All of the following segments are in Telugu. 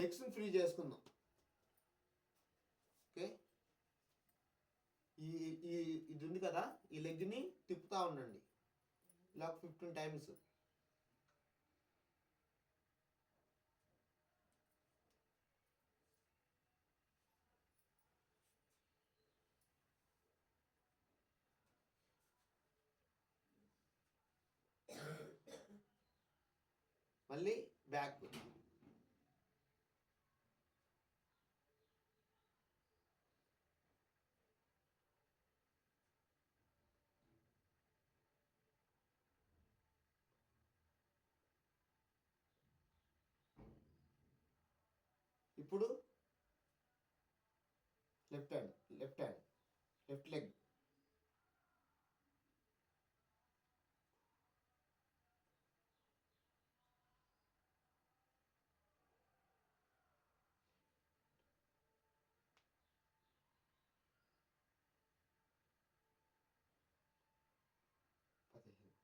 లెగ్స్ని ఫ్రీ చేసుకుందాం. ఓకే, ఈ ఈ ఇది ఉంది కదా, ఈ లెగ్ని తిప్పుతూ ఉండండి ఇలా 15 టైమ్స్. మళ్ళీ బ్యాక్. ఇప్పుడు లెఫ్ట్ హ్యాండ్, లెఫ్ట్ లెగ్.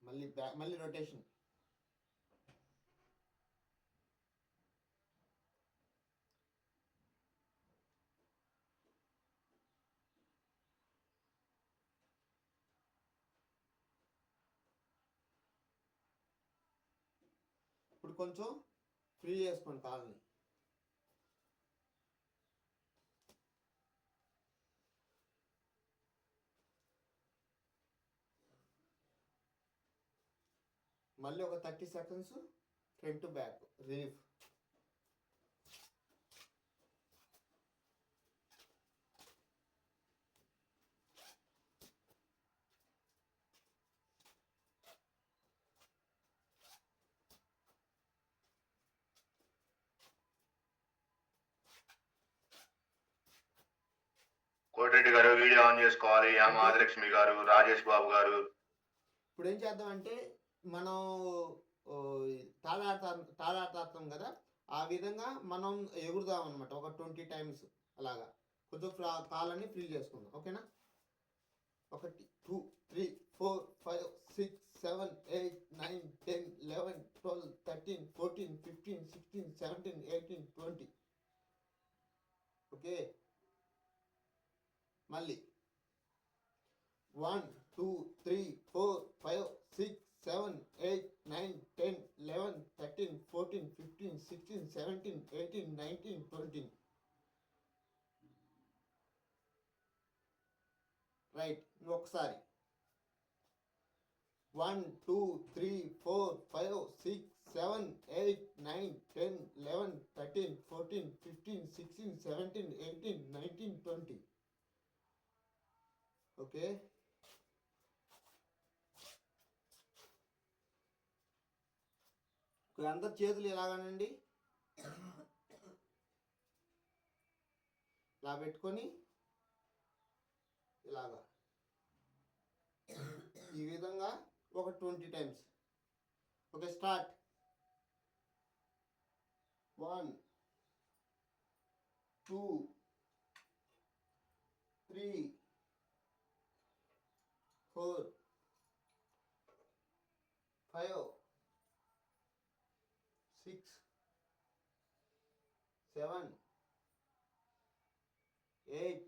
మళ్ళీ బ్యాక్, మళ్ళీ రొటేషన్. ఇప్పుడు కొంచెం ఫ్రీ చేసుకోండి కాళ్ళని. మళ్ళీ ఒక 30 seconds front to back relief. Koti Reddy గారు వీడియో ఆన్ చేసుకోవాలి. ఆదిలక్ష్మి గారు, రాజేష్ బాబు గారు. ఇప్పుడు ఏం చేద్దామంటే మనం తాళాడతాం కదా, ఆ విధంగా మనం ఎగురుదాం అనమాట. ఒక 20 టైమ్స్ అలాగా కొంచెం కాళ్ళని ఫ్రీ చేసుకుందాం. ఓకేనా? 1 2 3 4 5 6 7 8 9 10 11 12 13 14 15 16 17 18 20. ఓకే, మళ్ళీ 1 2 3 4 5 6 7 8 9 10 11 13 14 15 16 17 18 19 20. రైట్. ఇంకొకసారి 1 2 3 4 5 6 7 8 9 10 11 13 14 15 16 17 18 19 20. ఓకే, అందరు చేతులు ఎలాగానండి ఇలా పెట్టుకొని ఇలాగా ఈ విధంగా ఒక 20 టైమ్స్. Okay, start. 1 2 3 4 5 6 7 8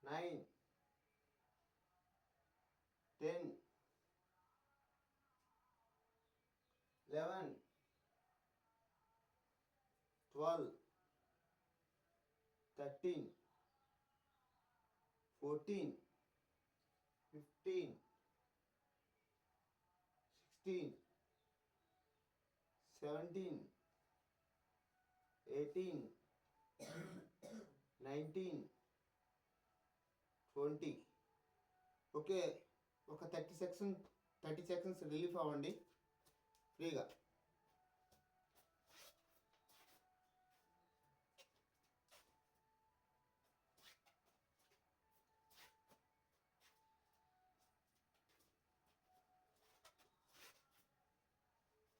9 10 11 12 13 14 15 16 17 18 19 20. ఓకే, ఒక 30 సెకండ్స్ రిలీఫ్ అవ్వండి ఫ్రీగా.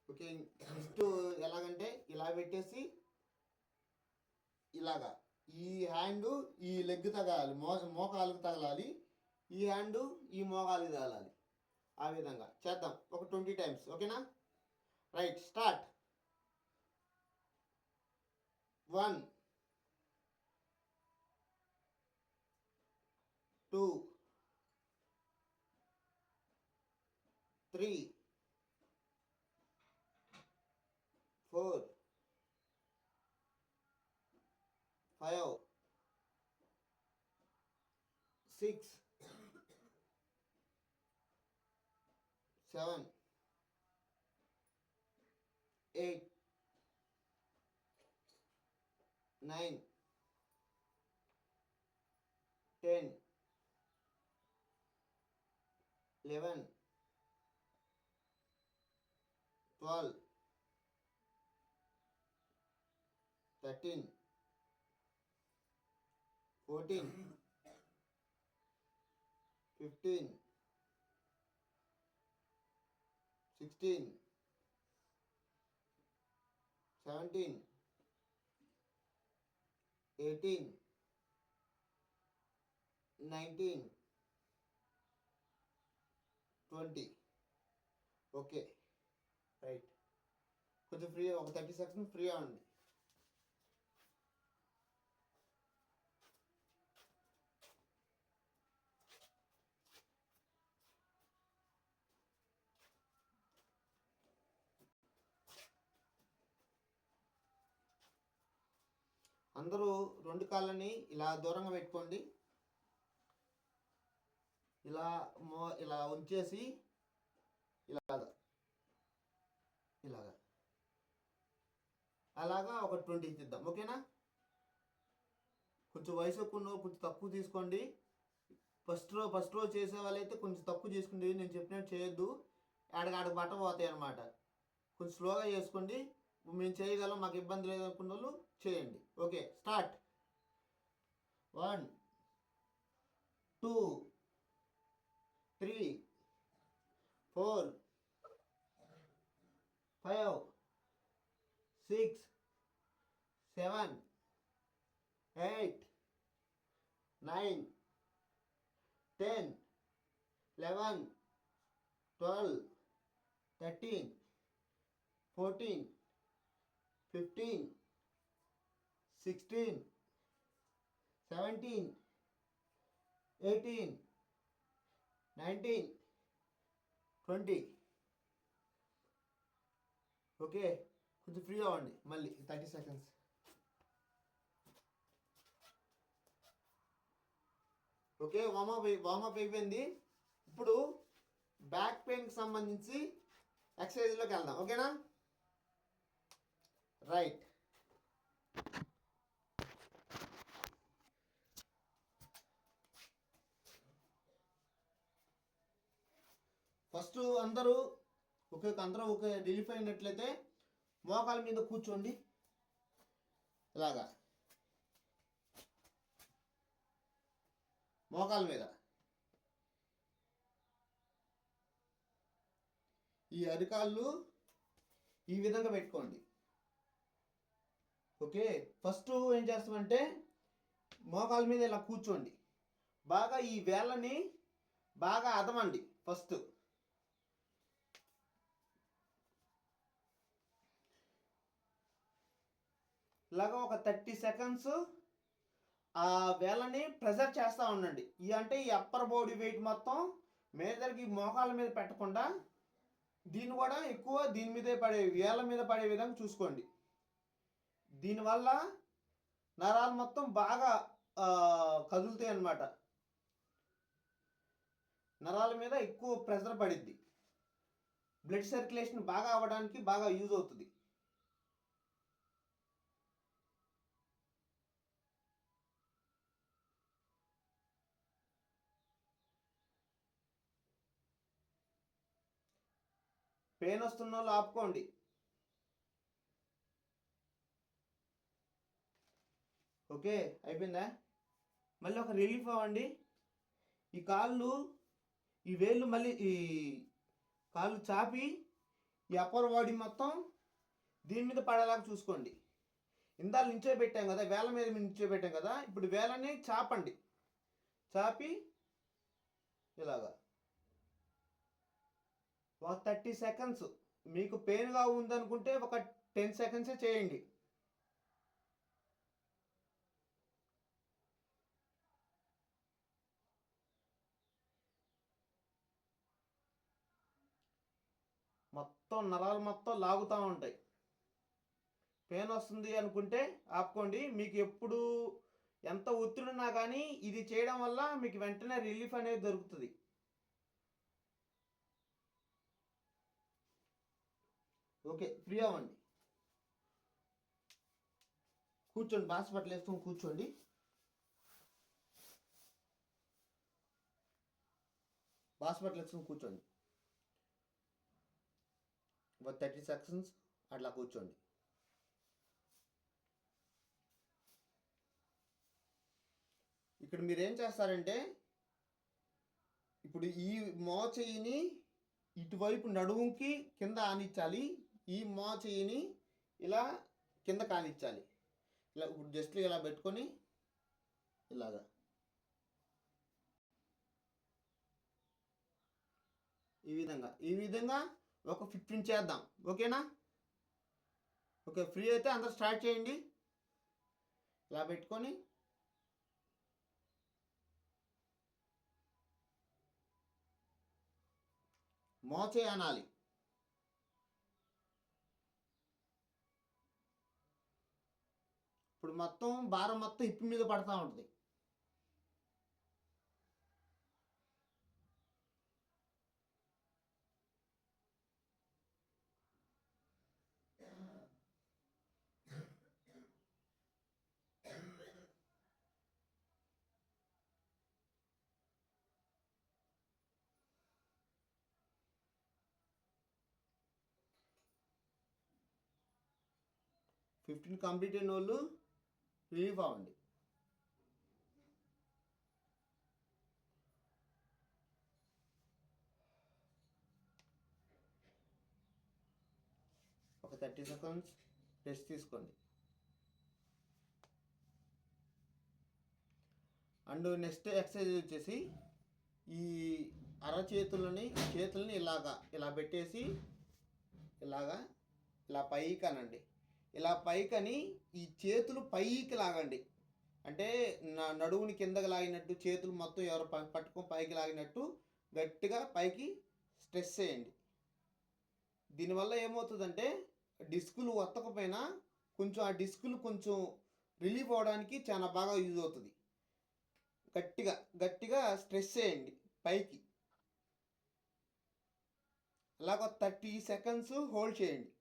ఓకే, నెక్స్ట్ ఎలాగంటే ఇలా పెట్టేసి ఇలాగా ఈ హ్యాండ్ ఈ లెగ్ తగలాలి, మోకాలకు తగలాలి, ఈ హ్యాండ్ ఈ మోకాలికి తగలాలి. ఆ విధంగా చేద్దాం ఒక 20 టైమ్స్. ఓకేనా? Right, start. 1 2 3 4 5 6 7 8 9 10 11 12 13 14 15 16 17 18 19 20. Okay right. కొంచెం ఫ్రీ ఒక 30 సెకండ్స్ ఫ్రీ అవ్వండి. అందరూ రెండు కాళ్ళని ఇలా దూరంగా పెట్టుకోండి. ఇలా ఉంచేసి ఇలాగా అలాగా ఒక 20 తీద్దాం. ఓకేనా? కొంచెం వయసు ఎక్కువ కొంచెం తక్కువ తీసుకోండి. ఫస్ట్ రో చేసే వాళ్ళైతే కొంచెం తక్కువ చేసుకోండి. నేను చెప్పినట్టు చేయొద్దు, ఆడగాడ బట్ట పోతాయి అన్నమాట. కొంచెం స్లోగా చేసుకోండి. మేము చేయగలం, మాకు ఇబ్బంది లేదు అనుకున్న వాళ్ళు చేయండి. Okay, start. 1 2 3 4 5 6 7 8 9 10 11 12 13 14 15 16 17 18 19 20. ఓకే, కొంచెం ఫ్రీ అవ్వండి. మళ్ళీ 30 సెకండ్స్. ఓకే, వామప్ అయిపోయింది. ఇప్పుడు బ్యాక్ పెయిన్కి సంబంధించి ఎక్సర్సైజ్లోకి వెళ్దాం. ఓకేనా? రైట్. ఫస్ట్ అందరూ ఒకే రిలీఫ్ అయినట్లయితే మోకాల మీద కూర్చోండి. ఇలాగా మోకాల మీద ఈ అరికాళ్ళు ఈ విధంగా పెట్టుకోండి. ఓకే, ఫస్ట్ ఏం చేస్తామంటే మోకాల మీద ఇలా కూర్చోండి. బాగా ఈ వేళ్ళని బాగా అదమండి. ఫస్ట్ ఇలాగా ఒక 30 సెకండ్స్ ఆ వేళ్ళని ప్రెజర్ చేస్తూ ఉండండి. అంటే ఈ అప్పర్ బాడీ వెయిట్ మొత్తం మేదరికి మోకాల మీద పెట్టకుండా దీన్ని కూడా ఎక్కువ దీని మీదే వేళ్ళ మీద పడే విధంగా చూసుకోండి. దీనివల్ల నరాలు మొత్తం బాగా కదులుతాయి అన్నమాట. నరాల మీద ఎక్కువ ప్రెషర్ పడిద్ది. బ్లడ్ సర్క్యులేషన్ బాగా అవ్వడానికి బాగా యూజ్ అవుతుంది. పెయిన్ వస్తున్న వాళ్ళు ఆపుకోండి. ఓకే, అయిపోయిందా? మళ్ళీ ఒక రిలీఫ్ అవ్వండి. ఈ వేళ్ళు మళ్ళీ ఈ కాళ్ళు చాపి ఈ అప్పర్ బాడీ మొత్తం దీని మీద పడేలాగా చూసుకోండి. ఇందాక నించోబెట్టాం కదా, వేళ్ళ మీద నించోబెట్టాం కదా, ఇప్పుడు వేళ్ళని చాపండి. చాపి ఇలాగా ఒక 30 సెకండ్స్. మీకు పెయిన్గా ఉందనుకుంటే ఒక 10 సెకండ్సే చేయండి. మొత్తం నరాలు మొత్తం లాగుతూ ఉంటాయి. పెయిన్ వస్తుంది అనుకుంటే ఆపుకోండి. మీకు ఎప్పుడు ఎంత ఒత్తిడి ఉన్నా కానీ ఇది చేయడం వల్ల మీకు వెంటనే రిలీఫ్ అనేది దొరుకుతుంది. ఓకే, ఫ్రీ అవ్వండి. కూర్చోండి, బాస్పట్లు వేసుకొని కూర్చోండి. బాస్పట్లు వేసుకొని కూర్చోండి. ఒక 30 సెకండ్స్ అట్లా కూర్చోండి. ఇక్కడ మీరు ఏం చేస్తారంటే, ఇప్పుడు ఈ మోచెయ్యిని ఇటువైపు నడుముకి కింద ఆనించాలి. ఈ మోచెయ్యిని ఇలా కింద కానిచ్చాలి. ఇలా ఇప్పుడు జస్ట్ ఇలా పెట్టుకొని ఇలాగా ఈ విధంగా ఒక 15 చేద్దాం. ఓకేనా? ఓకే, ఫ్రీ అయితే అందరు స్టార్ట్ చేయండి. ఇలా పెట్టుకొని మోచే అనాలి. ఇప్పుడు మొత్తం భారం మొత్తం హిప్ మీద పడతా ఉంటుంది. ఫిఫ్టీన్ కంప్లీట్ అయిన వాళ్ళు రిలీఫ్ అవ్వండి. ఒక 30 సెకండ్స్ రెస్ట్ తీసుకోండి. అండ్ నెక్స్ట్ ఎక్సర్సైజ్ వచ్చేసి ఈ చేతుల్ని ఇలా పెట్టేసి ఇలా పైకి అనండి. ఇలా పైకని ఈ చేతులు పైకి లాగండి. అంటే నడువుని కిందకి లాగినట్టు, చేతులు మొత్తం ఎవరు పట్టుకొని పైకి లాగినట్టు గట్టిగా పైకి స్ట్రెస్ చేయండి. దీనివల్ల ఏమవుతుందంటే డిస్కులు ఒత్తకపోయినా కొంచెం ఆ డిస్కులు కొంచెం రిలీఫ్ అవడానికి చాలా బాగా యూజ్ అవుతుంది. గట్టిగా స్ట్రెస్ చేయండి పైకి. అలాగ 30 సెకండ్స్ హోల్డ్ చేయండి.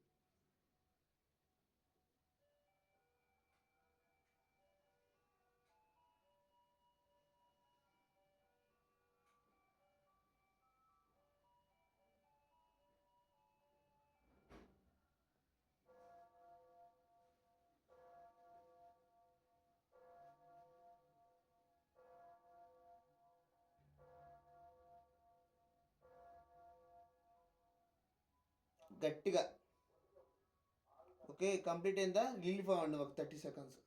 గట్టిగా. ఓకే, కంప్లీట్ అయిందా? రిలీఫ్ అవ్వండి ఒక 30 సెకండ్స్.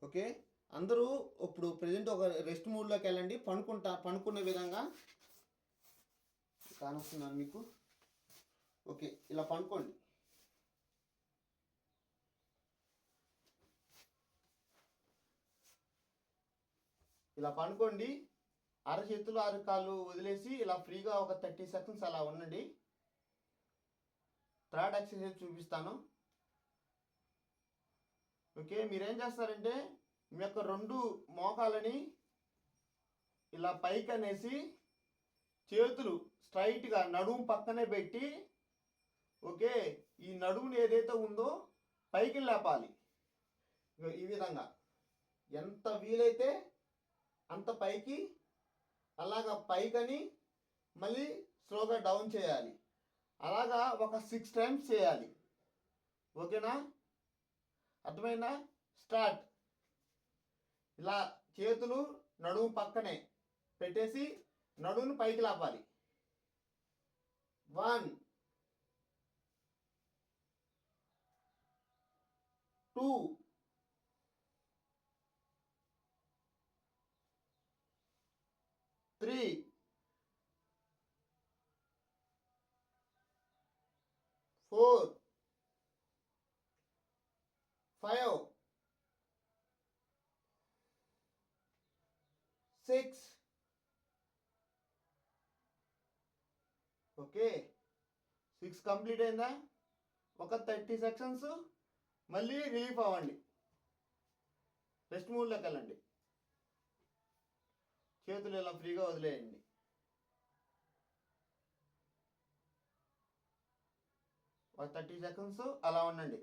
ఓకే, అందరూ ఇప్పుడు ప్రజెంట్ ఒక రెస్ట్ మూడ్లోకి వెళ్ళండి. పనుకునే విధంగా కానొస్తున్నాను మీకు. ఓకే, ఇలా పనుకోండి. ఇలా పనుకోండి. అరచేతులు అరకాళ్ళు వదిలేసి ఇలా ఫ్రీగా ఒక 30 సెకండ్స్ అలా ఉండండి. థర్డ్ ఎక్సర్సైజ్ చూపిస్తాను. ఓకే, మీరేం చేస్తారంటే మీ యొక్క 2 మోకాలని ఇలా పైకి అనేసి చేతులు స్ట్రైట్గా నడుము పక్కనే పెట్టి, ఓకే, ఈ నడుముని ఏదైతే ఉందో పైకి లేపాలి. ఈ విధంగా ఎంత వీలైతే అంత పైకి, అలాగా పైకని మళ్ళీ స్లోగా డౌన్ చేయాలి. అలాగా ఒక 6 టైమ్స్ చేయాలి. ఓకేనా? అర్థమైందా? స్టార్ట్. ఇలా చేతులు నడుము పక్కనే పెట్టేసి నడుముని పైకి లేపాలి. 1 2 3 4 5 6. ఓకే, 6 కంప్లీట్ అయిందా? ఒక 30 సెకండ్స్ మళ్ళీ రిలీఫ్ అవ్వండి, రెస్ట్ మూడ్లోకి వెళ్ళండి, చేతులు ఇలా ఫ్రీగా వదిలేయండి. ఒక 30 సెకండ్స్ అలా ఉండండి.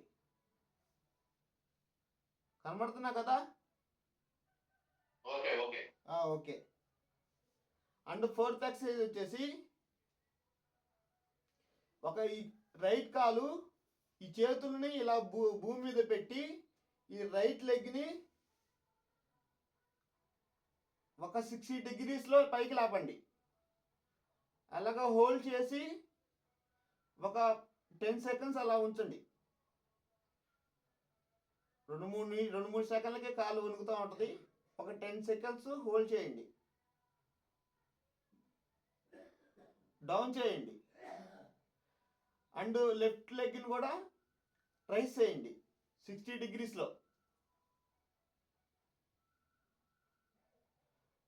కనబడుతున్నా కదా? Okay okay okay. And 4th exercise వచ్చేసి ఈ రైట్ కాలు ఈ చేతుల్ని ఇలా భూమి మీద పెట్టి ఈ రైట్ లెగ్ని ఒక 60 degreesలో పైకి లేపండి. అలాగా హోల్డ్ చేసి ఒక 10 సెకండ్స్ అలా ఉంచండి. 2-3 సెకండ్లకే కాలు వణుకుతూ ఉంటుంది. ఒక 10 సెకండ్స్ హోల్డ్ చేయండి, డౌన్ చేయండి. అండ్ లెఫ్ట్ లెగ్ని కూడా రైస్ చేయండి 60 degreesలో.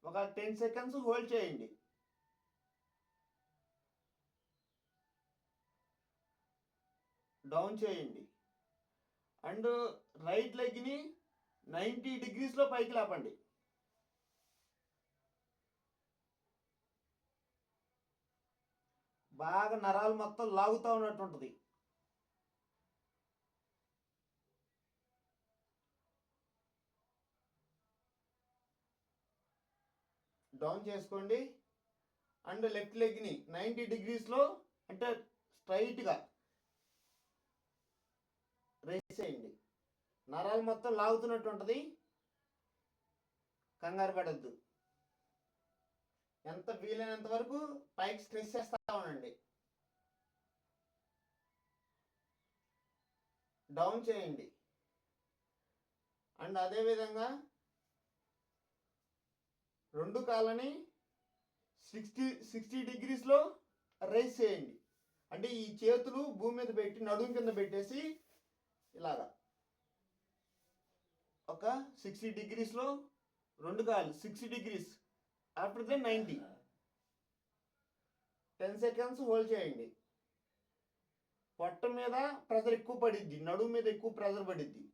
ఒక 10 సెకండ్స్ హోల్డ్ చేయండి, డౌన్ చేయండి. అండ్ రైట్ లెగ్ని 90 degreesలో పైకి లేపండి. బాగా నరాలు మొత్తం లాగుతూ ఉన్నట్టు ఉంటుంది. డౌన్ చేసుకోండి. అండ్ లెఫ్ట్ లెగ్ని 90 degreesలో అంటే స్ట్రైట్గా రైస్ చేయండి. నరాలు మొత్తం లాగుతున్నట్టు ఉంటుంది, కంగారు పడద్దు. ఎంత వీలైనంత వరకు పైకి స్ట్రెస్ చేస్తూ ఉండండి. డౌన్ చేయండి. అండ్ అదేవిధంగా 2 కాళ్ళని 60 degreesలో రైస్ చేయండి. అంటే ఈ చేతులు భూమి మీద పెట్టి నడుము కింద పెట్టేసి ఇలాగా ఒక 60 degreesలో 2 కాళ్ళు 60 degrees, after then 90. 10 seconds hold చేయండి. పొట్ట మీద ప్రెజర్ ఎక్కువ పడిద్ది, నడుము మీద ఎక్కువ ప్రెజర్ పడిద్ది.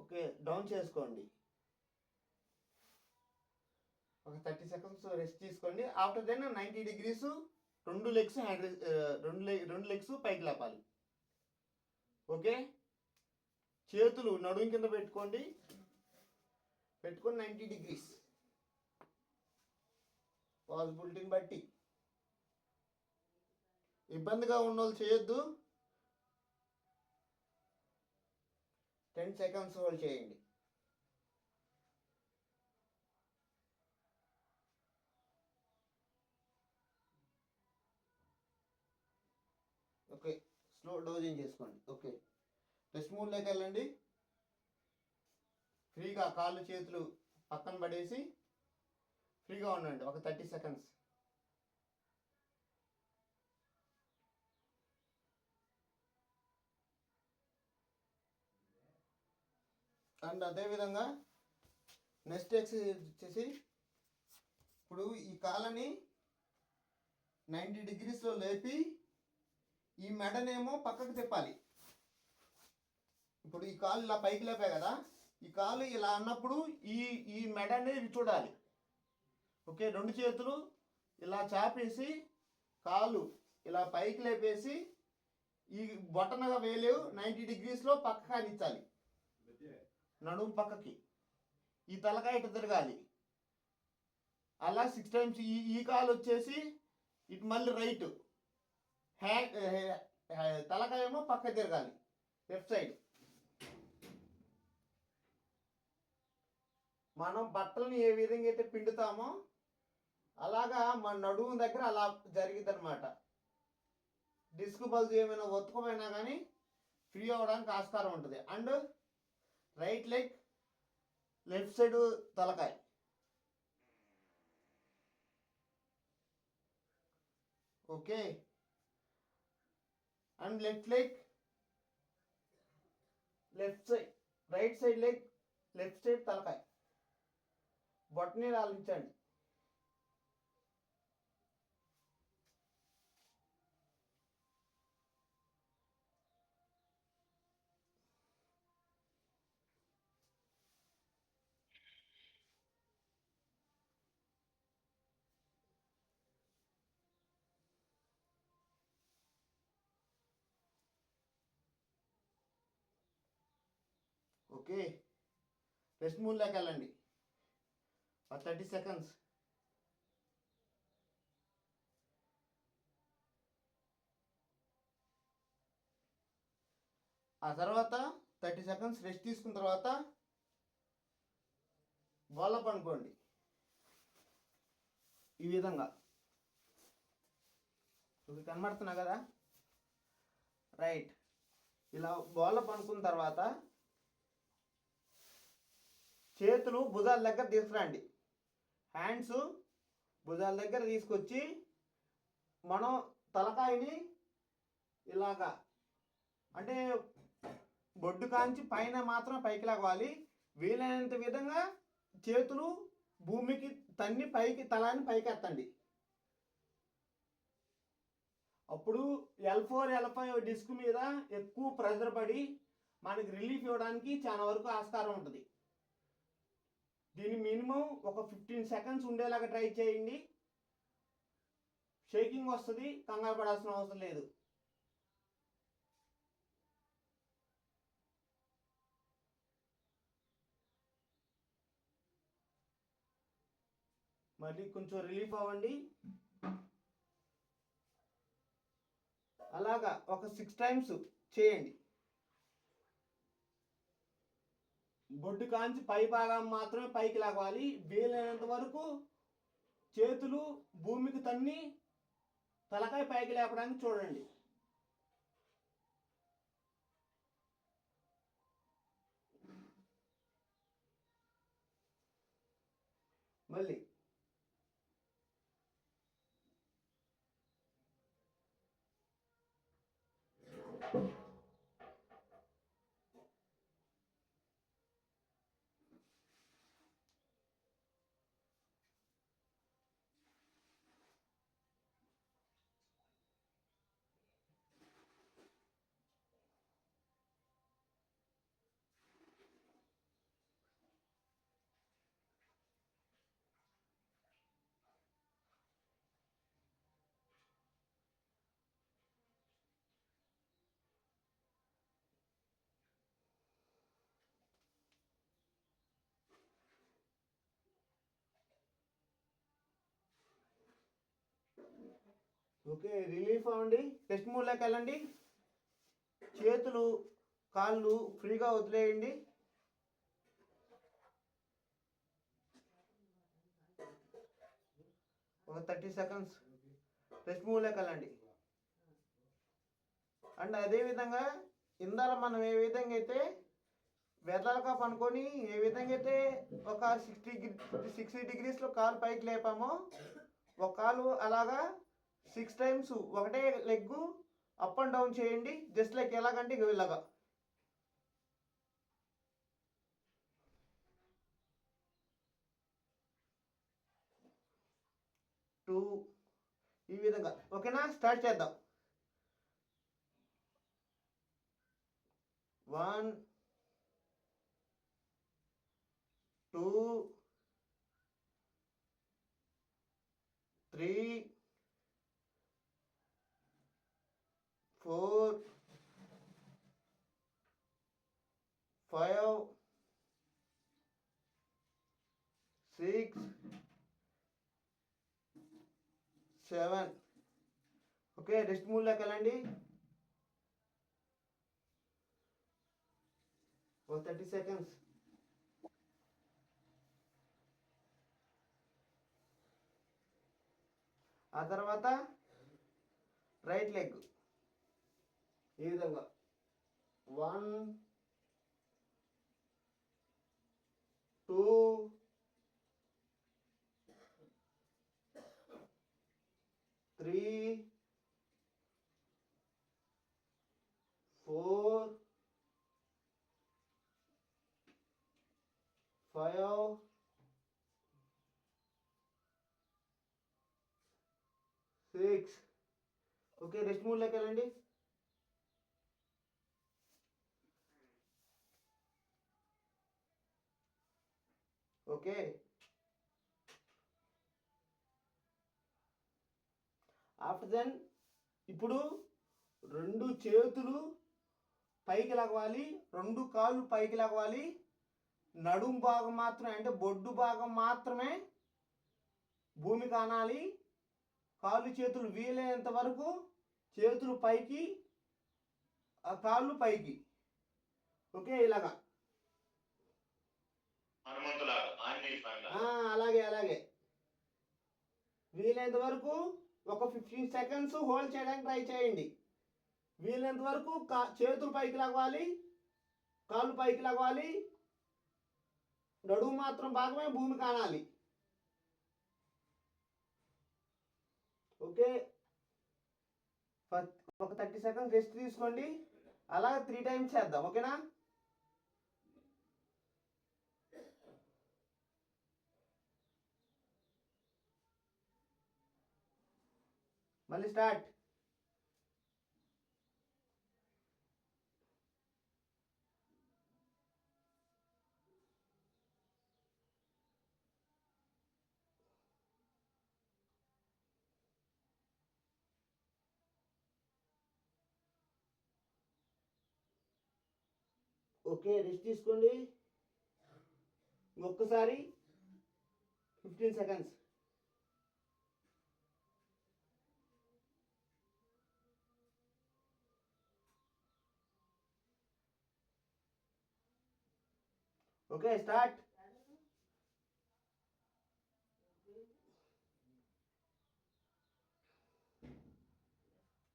ఓకే, డౌన్ చేసుకోండి. ఒక 30 సెకండ్స్ రెస్ట్ తీసుకోండి. ఆఫ్టర్ దెన్ 90 degrees 2 లెగ్స్ రెండు లెగ్స్ పైకి లేపాలి. ఓకే, చేతులు నడుము కింద పెట్టుకొని 90 degrees పాసిబిలిటీని బట్టి. ఇబ్బందిగా ఉన్న వాళ్ళు చేయొద్దు. 10 సెకండ్స్ హోల్డ్ చేయండి. ఓకే, స్లో డోజింగ్ చేసుకోండి. ఓకే, రెస్ట్ మూడ్లోకి వెళ్ళండి. ఫ్రీగా కాళ్ళు చేతులు పక్కన పడేసి ఫ్రీగా ఉండండి ఒక 30 సెకండ్స్. అండ్ అదేవిధంగా నెక్స్ట్ ఎక్సర్సైజ్ వచ్చేసి ఇప్పుడు ఈ కాళ్ళని 90 degreesలో లేపి ఈ మెడనేమో పక్కకు తిప్పాలి. ఇప్పుడు ఈ కాలు ఇలా పైకి లేపా కదా, ఈ కాలు ఇలా అన్నప్పుడు ఈ మెడ అనేది చూడాలి. ఓకే, 2 చేతులు ఇలా చాపేసి కాలు ఇలా పైకి లేపేసి ఈ బొటనగా వేలేవు 90 degreesలో పక్క కానిచ్చాలి, నడుము పక్కకి. ఈ తలకాయ ఇటు తిరగాలి. అలా 6 times. ఈ కాలు వచ్చేసి ఇటు మళ్ళీ రైట్, తలకాయ ఏమో పక్క తిరగాలి లెఫ్ట్ సైడ్. మనం బట్టలని ఏ విధంగా అయితే పిండుతామో అలాగా మన నడుము దగ్గర అలా జరిగిద్ది అనమాట. డిస్క్ బల్జ్ ఏమైనా ఒత్తుకపోయినా కానీ ఫ్రీ అవ్వడానికి ఆస్కారం ఉంటుంది. And right leg left side తలకాయ. Okay, and left leg left side, right side leg left side తలకాయ. బొటనవేలు ఆలించండి. ఓకే, రెస్ట్ మూడ్లోకి వెళ్ళండి. 30 సెకండ్స్. ఆ తర్వాత 30 సెకండ్స్ రెస్ట్ తీసుకున్న తర్వాత బోళ్ళ పనుకోండి ఈ విధంగా. మీకు కనబడుతున్నా కదా, రైట్. ఇలా బోళ్ళ పనుకున్న తర్వాత చేతులు భుజాల దగ్గర తీసుకురండి. హ్యాండ్స్ భుజాల దగ్గర తీసుకొచ్చి మనం తలకాయని ఇలాగా, అంటే బొడ్డు కాంచి పైన మాత్రం పైకి లాగాలి. వీలైనంత విధంగా చేతులు భూమికి తన్ని పైకి, తలాన్ని పైకి ఎత్తండి. అప్పుడు L4 L5 డిస్క్ మీద ఎక్కువ ప్రెషర్ పడి మనకి రిలీఫ్ ఇవ్వడానికి చాలా వరకు ఆస్కారం ఉంటుంది. దీన్ని మినిమం ఒక 15 సెకండ్స్ ఉండేలాగా ట్రై చేయండి. షేకింగ్ వస్తుంది, కంగారు పడాల్సిన అవసరం లేదు. మళ్ళీ కొంచెం రిలీఫ్ అవ్వండి. అలాగా ఒక 6 టైమ్స్ చేయండి. బొడ్డు కాంచి పై భాగం మాత్రమే పైకి లాగాలి. వీలైనంత వరకు చేతులు భూమికి తన్ని తలకాయ పైకి లేపడానికి చూడండి. మళ్ళీ ఓకే, రిలీఫ్ అవ్వండి. టెస్ట్ మూడ్లోకి వెళ్ళండి. చేతులు కాళ్ళు ఫ్రీగా వదిలేయండి. ఒక 30 సెకండ్స్ టెస్ట్ మూడ్లోకి వెళ్ళండి. అండ్ అదేవిధంగా ఇందాక మనం ఏ విధంగా అయితే వెదలగా పనుకొని ఏ విధంగా అయితే ఒక 60 డిగ్రీస్లో కాలు పైకి లేపామో, ఒక కాలు అలాగా 6 టైమ్స్ ఒకటే లెగ్ అప్ అండ్ డౌన్ చేయండి. జస్ట్ లైక్ ఎలాగంటే ఇలాగా. టూ, ఈ విధంగా. ఓకేనా, స్టార్ట్ చేద్దాం. 1 2 3 4 5 6 7. ఓకే, రెస్ట్ మూడ్లోకి వెళ్ళండి. ఒక 30 సెకండ్స్. ఆ తర్వాత రైట్ లెగ్ ఈ విధంగా 1 2 3 4 5 6. ఓకే, రెస్ట్ మూడ్లోకి వెళ్ళండి. ఓకే, ఆఫ్టర్ దెన్ ఇప్పుడు 2 చేతులు పైకి లగవాలి, 2 కాళ్ళు పైకి లగవాలి. నడుం భాగం మాత్రమే, అంటే బొడ్డు భాగం మాత్రమే భూమి కానాలి. కాళ్ళు చేతులు వీలైనంత వరకు చేతులు పైకి, కాళ్ళు పైకి. ఓకే, ఇలాగా అలాగే వీలైనంత వరకు ఒక 15 సెకండ్స్ హోల్డ్ చేయడానికి ట్రై చేయండి. వీలైనంత వరకు చేతులు పైకి లగవాలి, కాళ్ళు పైకి లగవాలి, నడుము మాత్రం భాగమే భూమి కానాలి. ఓకే, ఒక 30 సెకండ్స్ రెస్ట్ తీసుకోండి. అలా 3 టైమ్స్ చేద్దాం. ఓకేనా? మళ్ళీ స్టార్ట్. ఓకే, రెస్ట్ తీసుకోండి. ఇంకొకసారి 15 సెకండ్స్. Okay, start.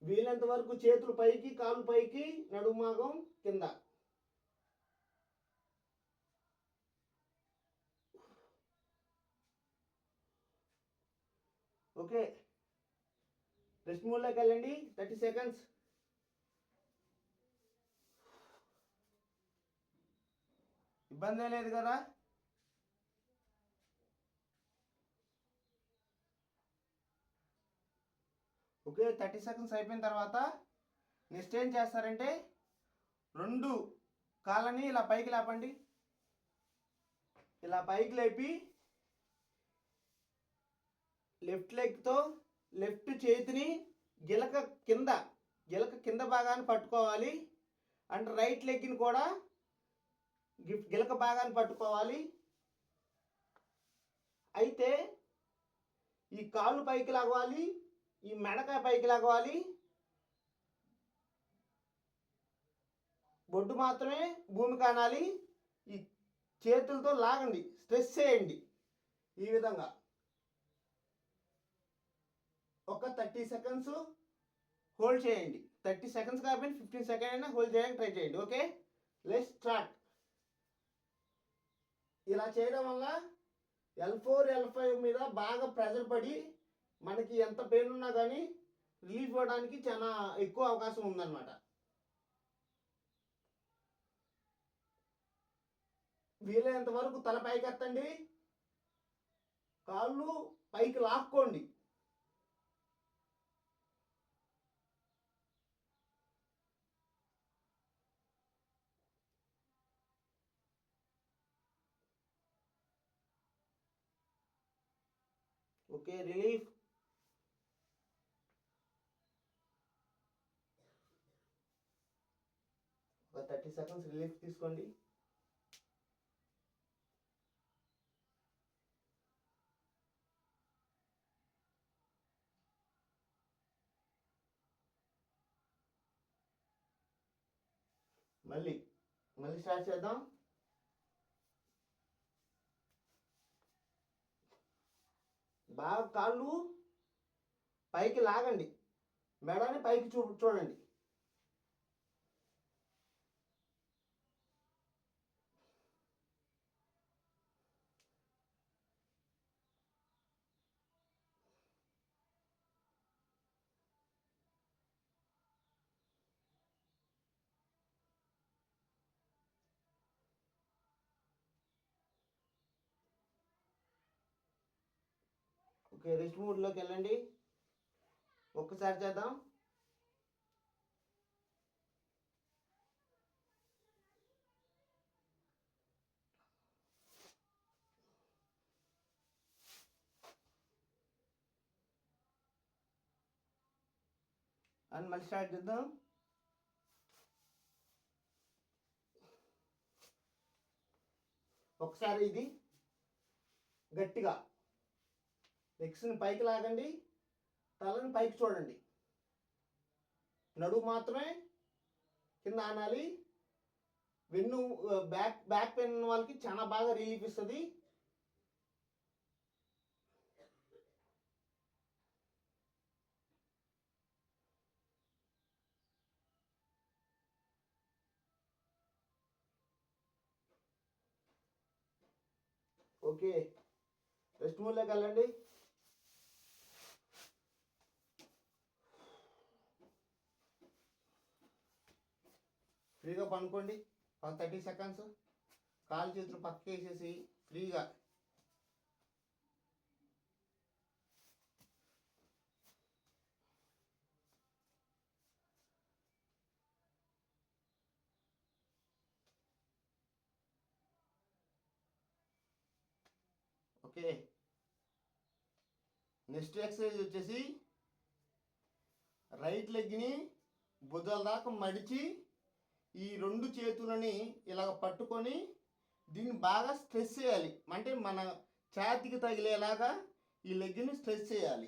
వీలంత వరకు చేతులు పైకి, కాళ్ళు పైకి, నడుము భాగం కింద. ఓకే, రెస్ట్ మోడ్లోకి వెళ్ళండి. 30 సెకండ్స్. ఇబ్బంది లేదు కదా? ఓకే, 30 సెకండ్స్ అయిపోయిన తర్వాత నెక్స్ట్ ఏం చేస్తారంటే 2 కాళ్ళని ఇలా పైకి లేపండి. ఇలా పైకి లేపి లెఫ్ట్ లెగ్తో లెఫ్ట్ చేతిని గిలక కింద భాగాన్ని పట్టుకోవాలి. అండ్ రైట్ లెగ్ని కూడా గిలక భాగాన్ని పట్టుకోవాలి. అయితే ఈ కాళ్ళు పైకి లాగవాలి, ఈ మెడకాయ పైకి లాగవాలి, బొడ్డు మాత్రమే భూమి కానాలి. ఈ చేతులతో లాగండి, స్ట్రెస్ చేయండి. ఈ విధంగా ఒక 30 సెకండ్స్ హోల్డ్ చేయండి. 30 సెకండ్స్ కాబట్టి 15 సెకండ్ అయినా హోల్డ్ చేయడానికి ట్రై చేయండి. Okay, let's start. ఇలా చేయడం వల్ల L4 L5 మీద బాగా ప్రెజర్ పడి మనకి ఎంత పెయిన్ ఉన్నా కానీ రిలీఫ్ అవ్వడానికి చాలా ఎక్కువ అవకాశం ఉందన్నమాట. వీలైనంత వరకు తల పైకి ఎత్తండి, కాళ్ళు పైకి లాక్కోండి. Okay, relief. ఒక 30 సెకండ్స్ రిలీఫ్ తీసుకోండి. మళ్ళీ స్టార్ట్ చేద్దాం. బాగా కాళ్ళు పైకి లాగండి, మెడని పైకి చూడండి. ఓకే, రెస్ట్ మోడ్లోకి వెళ్ళండి. ఒక్కసారి చేద్దాం. అని మళ్ళీ స్టార్ట్ చేద్దాం. ఒకసారి ఇది గట్టిగా లెగ్స్ని పైకి లాగండి, తలని పైకి చూడండి, నడుము మాత్రమే కింద ఆనాలి. వెన్ను బ్యాక్ పెయిన్ ఉన్న వాళ్ళకి చాలా బాగా రిలీఫ్ ఇస్తుంది. ఓకే, రెస్ట్ మూడ్లోకి వెళ్ళండి. ఫ్రీగా పనుకోండి. ఒక 30 సెకండ్స్ కాలు చేతులు పక్కకి వేసేసి ఫ్రీగా. ఓకే, నెక్స్ట్ ఎక్సర్సైజ్ వచ్చేసి రైట్ లెగ్ని భుజాల దాకా మడిచి ఈ 2 చేతులని ఇలాగ పట్టుకొని దీన్ని బాగా స్ట్రెస్ చేయాలి. అంటే మన ఛాతీకి తగిలేలాగా ఈ లెగ్ని స్ట్రెస్ చేయాలి.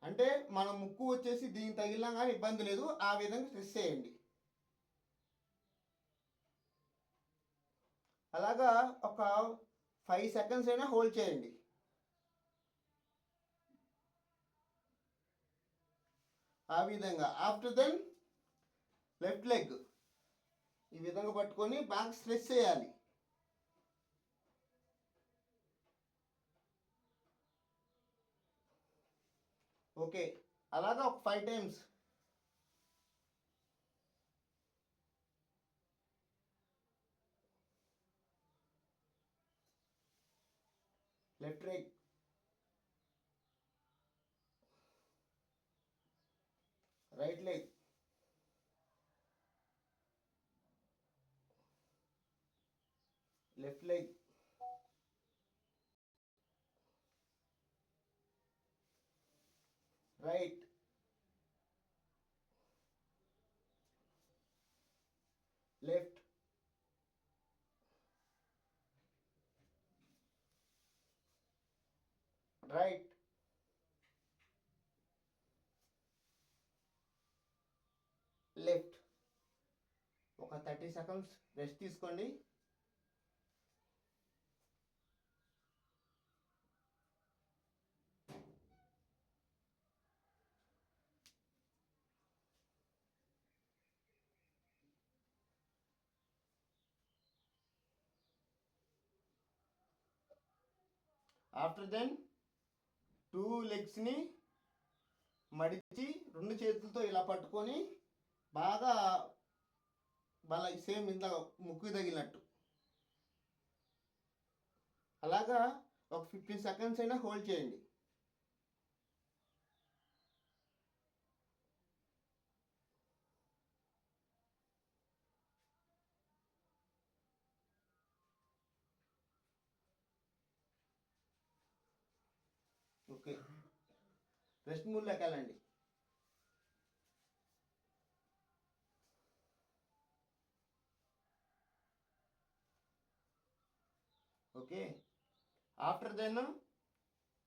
అంటే మన ముక్కు వచ్చేసి దీనికి తగిలినా కానీ ఇబ్బంది లేదు, ఆ విధంగా స్ట్రెస్ చేయండి. అలాగా ఒక 5 సెకండ్స్ అయినా హోల్డ్ చేయండి. ఆ విధంగా. ఆఫ్టర్ దెన్ లెఫ్ట్ లెగ్ ఈ విధంగా పట్టుకొని బాగా స్ట్రెస్ చేయాలి. ఓకే, అలాగా ఒక 5 times. Left leg, right leg, left leg, right, left, right, left. ఒక 30 సెకండ్స్ రెస్ట్ తీసుకోండి. ఆఫ్టర్ దెన్ 2 లెగ్స్ని మడిచి 2 చేతులతో ఇలా పట్టుకొని బాగా సేమ్ ఇంత ముక్కు తగిలినట్టు అలాగా ఒక 15 సెకండ్స్ అయినా హోల్డ్ చేయండి. ఓకే, రెస్ట్ మూడ్లోకి వెళ్ళండి. ఓకే, ఆఫ్టర్ దెన్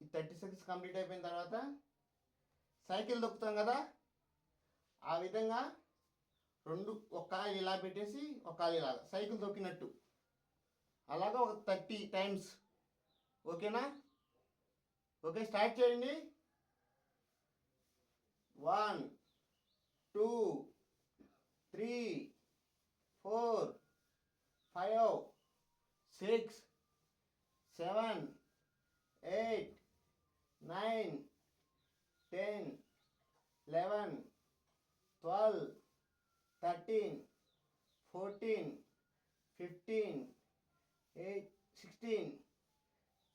ఈ 30 సెకండ్స్ కంప్లీట్ అయిపోయిన తర్వాత సైకిల్ దొక్కుతాం కదా, ఆ విధంగా ఒక కాలు ఇలా పెట్టేసి ఒక కాలు ఇలాగా సైకిల్ దొక్కినట్టు అలాగా ఒక 30 టైమ్స్. ఓకేనా? ఓకే, స్టార్ట్ చేయండి. 1 2 3 4 5 6 7 8 9 10 11 12 13 14 15 16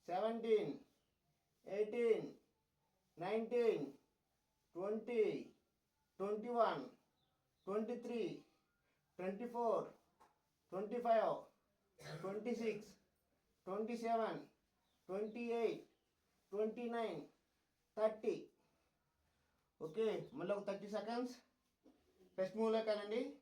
17 18 19 20, 21, 23, 24, 25, 26, 27, 28, 29, 30. ఓకే, మళ్ళీ ఒక 30 సెకండ్స్. ఫస్ట్ మూవ్లో కానండి.